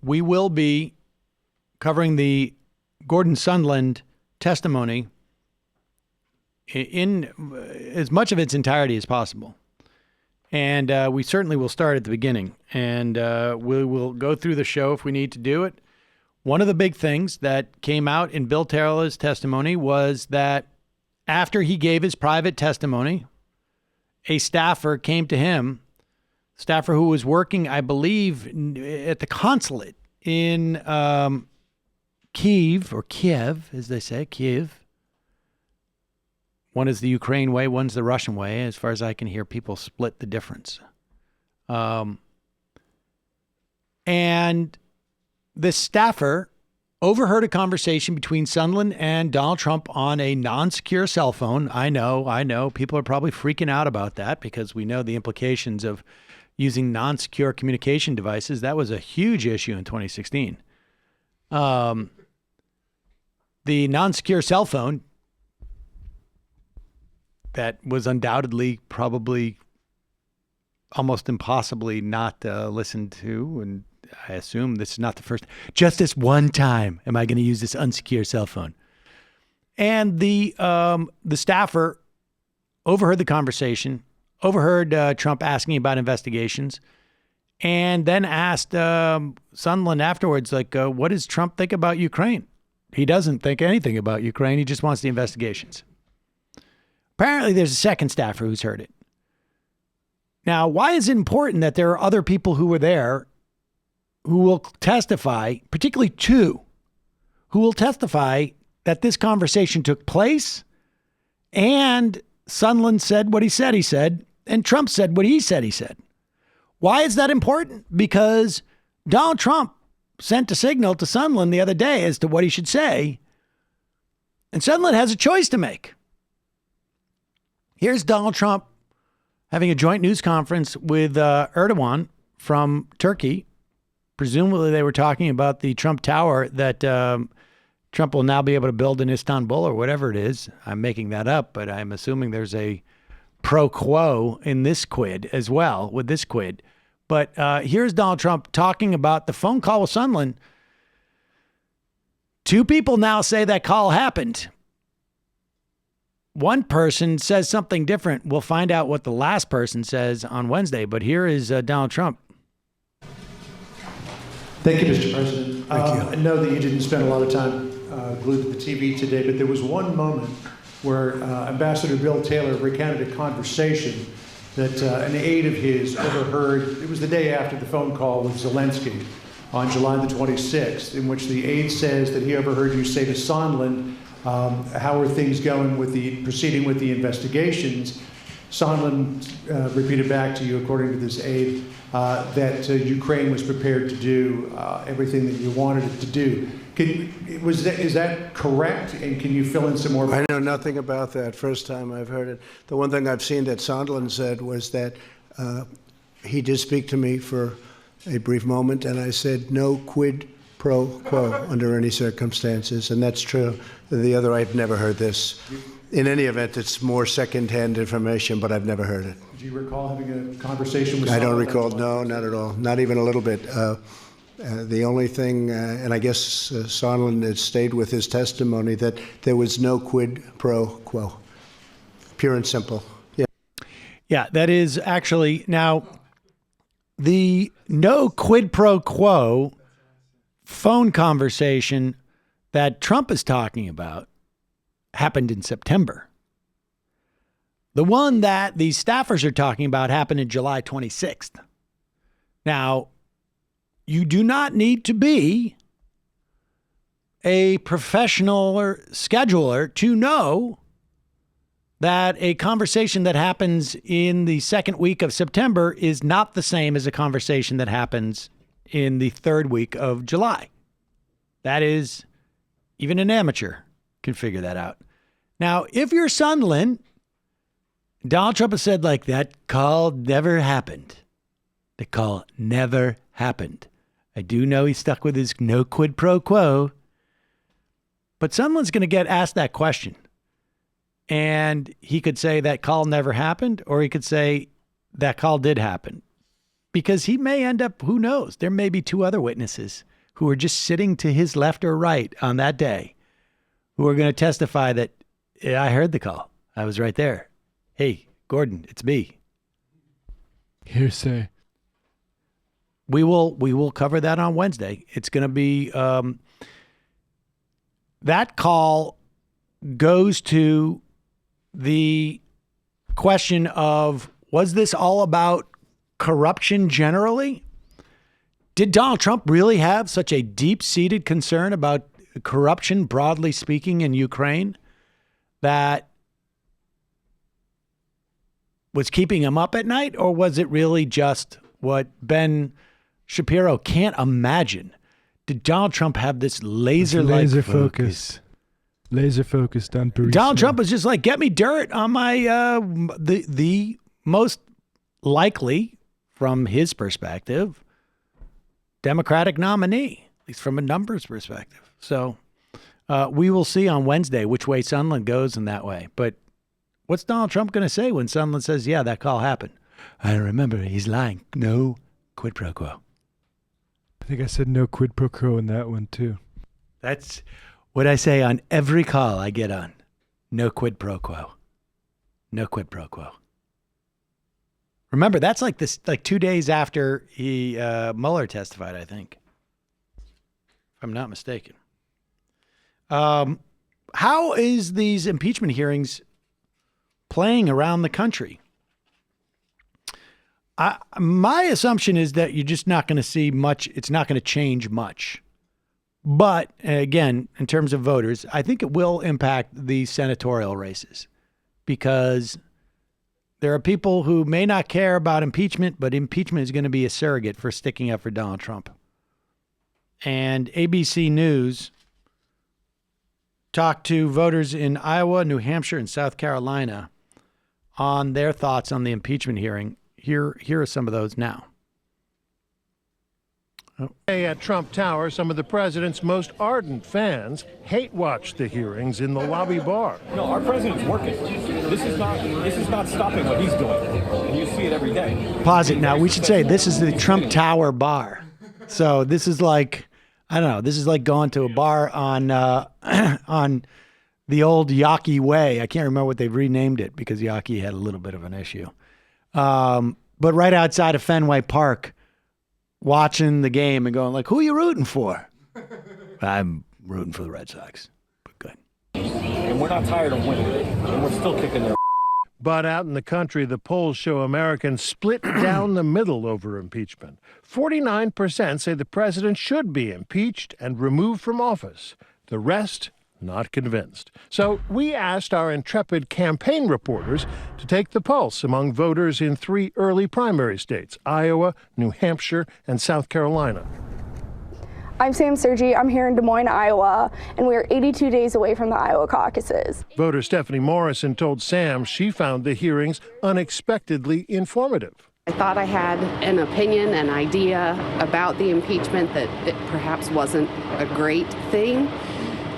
we will be covering the Gordon Sondland testimony in as much of its entirety as possible. And we certainly will start at the beginning. And we will go through the show if we need to do it. One of the big things that came out in Bill Taylor's testimony was that after he gave his private testimony, a staffer came to him, staffer who was working, I believe, at the consulate in Kiev, as they say, Kiev. One is the Ukraine way, one's the Russian way. As far as I can hear, people split the difference. And this staffer overheard a conversation between Sondland and Donald Trump on a non-secure cell phone. I know. People are probably freaking out about that because we know the implications of using non-secure communication devices. That was a huge issue in 2016. The non-secure cell phone that was undoubtedly, probably, almost impossibly not listened to. And I assume this is not the first. Just this one time am I going to use this unsecure cell phone. And the staffer overheard the conversation, overheard Trump asking about investigations, and then asked Sondland afterwards, like, what does Trump think about Ukraine? He doesn't think anything about Ukraine. He just wants the investigations. Apparently, there's a second staffer who's heard it. Now, why is it important that there are other people who were there who will testify, particularly two, who will testify that this conversation took place and Sondland said what he said, and Trump said what he said. Why is that important? Because Donald Trump sent a signal to Sondland the other day as to what he should say, and Sondland has a choice to make. Here's Donald Trump having a joint news conference with Erdogan from Turkey. Presumably they were talking about the Trump Tower that Trump will now be able to build in Istanbul or whatever it is. I'm making that up, but I'm assuming there's a pro quo in this quid as well with this quid. But here's Donald Trump talking about the phone call with Sondland. Two people now say that call happened. One person says something different. We'll find out what the last person says on Wednesday. But here is Donald Trump. Thank you, Mr. President. I know that you didn't spend a lot of time glued to the TV today, but there was one moment where Ambassador Bill Taylor recounted a conversation that an aide of his overheard. It was the day after the phone call with Zelensky on July the 26th, in which the aide says that he overheard you say to Sondland, how are things going with proceeding with the investigations? Sondland repeated back to you, according to this aide, that Ukraine was prepared to do everything that you wanted it to do. Is that correct? And can you fill in some more? I know nothing about that. First time I've heard it. The one thing I've seen that Sondland said was that he did speak to me for a brief moment, and I said no quid pro quo under any circumstances, and that's true. The other, I've never heard this. In any event, it's more secondhand information, but I've never heard it. Do you recall having a conversation with Sondland? I don't recall. No, not at all. Not even a little bit. The only thing, and I guess Sondland had stayed with his testimony, that there was no quid pro quo. Pure and simple. Yeah. Yeah, that is actually, now, the no quid pro quo phone conversation that Trump is talking about happened in September. The one that these staffers are talking about happened in July 26th. Now, you do not need to be a professional or scheduler to know that a conversation that happens in the second week of September is not the same as a conversation that happens in the third week of July. That is, even an amateur can figure that out. Now, if you're Sondland, Donald Trump has said, like, that call never happened. The call never happened. I do know he's stuck with his no quid pro quo, but someone's going to get asked that question. And he could say that call never happened, or he could say that call did happen. Because he may end up, who knows, there may be two other witnesses who are just sitting to his left or right on that day, who are going to testify that, yeah, I heard the call. I was right there. Hey, Gordon, it's me. Hearsay. We will cover that on Wednesday. It's going to be that call goes to the question of, was this all about corruption generally? Did Donald Trump really have such a deep-seated concern about corruption, broadly speaking, in Ukraine that was keeping him up at night? Or was it really just what Ben Shapiro can't imagine? Did Donald Trump have this laser-like focus? Laser focused on Burisma. Donald Trump was just like, get me dirt on my the most likely, from his perspective, Democratic nominee, at least from a numbers perspective. So we will see on Wednesday which way Sondland goes in that way. But what's Donald Trump going to say when Sondland says, yeah, that call happened? I remember, he's lying. No quid pro quo. I think I said no quid pro quo in that one too. That's what I say on every call I get on. No quid pro quo. No quid pro quo. Remember, that's like 2 days after Mueller testified, I think, if I'm not mistaken. How is these impeachment hearings playing around the country? My assumption is that you're just not going to see much. It's not going to change much. But again, in terms of voters, I think it will impact the senatorial races, because there are people who may not care about impeachment, but impeachment is going to be a surrogate for sticking up for Donald Trump. And ABC News talked to voters in Iowa, New Hampshire, and South Carolina on their thoughts on the impeachment hearing. Here are some of those now. At Trump Tower, some of the president's most ardent fans hate-watched the hearings in the lobby bar. No, our president's working. This is not stopping what he's doing, and you see it every day. Pause it now. We should say this is the Trump Tower bar. So this is like, I don't know, this is like going to a bar on on the old Yawkey Way. I can't remember what they've renamed it because Yawkey had a little bit of an issue. But right outside of Fenway Park, watching the game and going like, who are you rooting for? I'm rooting for the Red Sox, but good. And we're not tired of winning, and we're still kicking their. But out in the country, the polls show Americans split down the middle over impeachment. 49% say the president should be impeached and removed from office. The rest, not convinced. So we asked our intrepid campaign reporters to take the pulse among voters in 3 early primary states, Iowa, New Hampshire, and South Carolina. I'm Sam Sergi. I'm here in Des Moines, Iowa, and we're 82 days away from the Iowa caucuses. Voter Stephanie Morrison told Sam she found the hearings unexpectedly informative. I thought I had an opinion, an idea about the impeachment that it perhaps wasn't a great thing.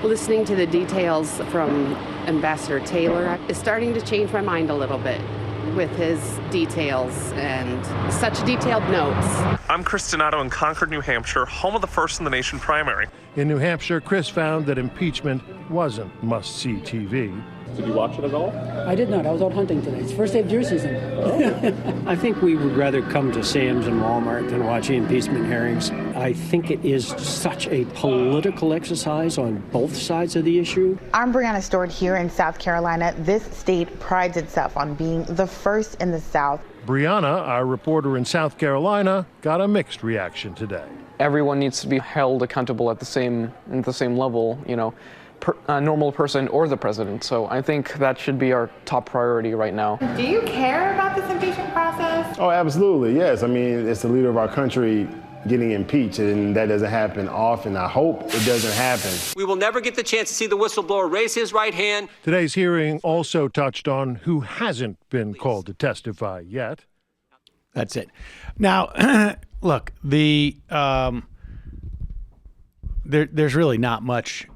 Listening to the details from Ambassador Taylor is starting to change my mind a little bit with his details and such detailed notes. I'm Chris Donato in Concord, New Hampshire, home of the First in the Nation primary. In New Hampshire, Chris found that impeachment wasn't must-see TV. Did you watch it at all? I did not. I was out hunting today. It's the first day of deer season. I think we would rather come to Sam's and Walmart than watch the impeachment hearings. I think it is such a political exercise on both sides of the issue. I'm Brianna Stewart here in South Carolina. This state prides itself on being the first in the South. Brianna, our reporter in South Carolina, got a mixed reaction today. Everyone needs to be held accountable at the same level, you know. A normal person or the president. So I think that should be our top priority right now. Do you care about this impeachment process? Oh, absolutely, yes. I mean, it's the leader of our country getting impeached, and that doesn't happen often. I hope it doesn't happen. We will never get the chance to see the whistleblower raise his right hand. Today's hearing also touched on who hasn't been called to testify yet. That's it. Now, look, there's really not much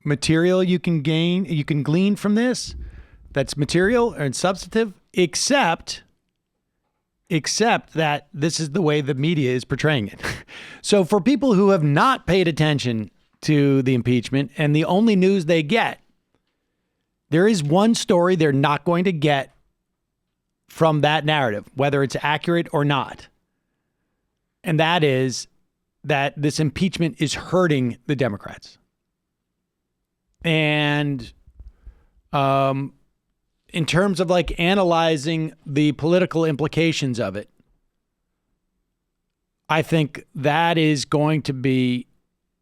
material you can glean from this that's material and substantive, except except that this is the way the media is portraying it. So for people who have not paid attention to the impeachment and the only news they get, there is one story they're not going to get from that narrative, whether it's accurate or not. And that is that this impeachment is hurting the Democrats. And in terms of like analyzing the political implications of it, I think that is going to be,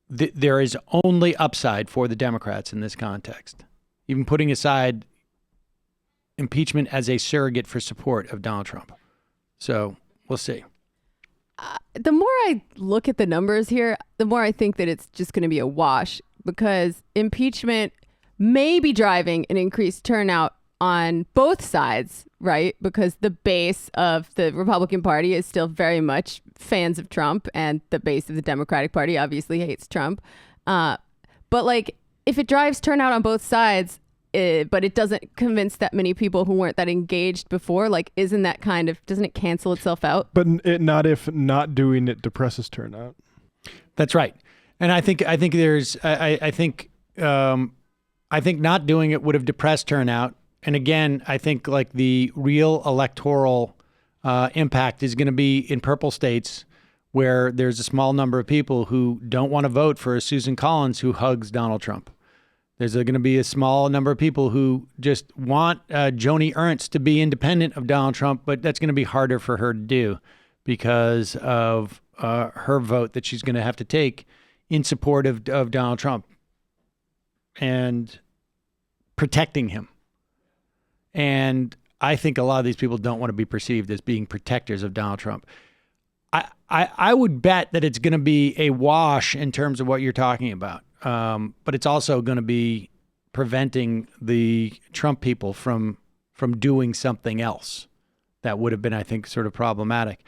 there is only upside for the Democrats in this context, even putting aside impeachment as a surrogate for support of Donald Trump. So we'll see. The more I look at the numbers here, the more I think that it's just going to be a wash, because impeachment may be driving an increased turnout on both sides, right? Because the base of the Republican Party is still very much fans of Trump, and the base of the Democratic Party obviously hates Trump. But like, if it drives turnout on both sides, but it doesn't convince that many people who weren't that engaged before, like, isn't that kind of, doesn't it cancel itself out? But not if not doing it depresses turnout. That's right. And I think there's, I think not doing it would have depressed turnout. And again, I think like the real electoral impact is going to be in purple states where there's a small number of people who don't want to vote for a Susan Collins who hugs Donald Trump. There's going to be a small number of people who just want Joni Ernst to be independent of Donald Trump, but that's going to be harder for her to do because of her vote that she's going to have to take in support of Donald Trump and protecting him. And I think a lot of these people don't want to be perceived as being protectors of Donald Trump. I would bet that it's going to be a wash in terms of what you're talking about. But it's also going to be preventing the Trump people from doing something else that would have been, I think, sort of problematic.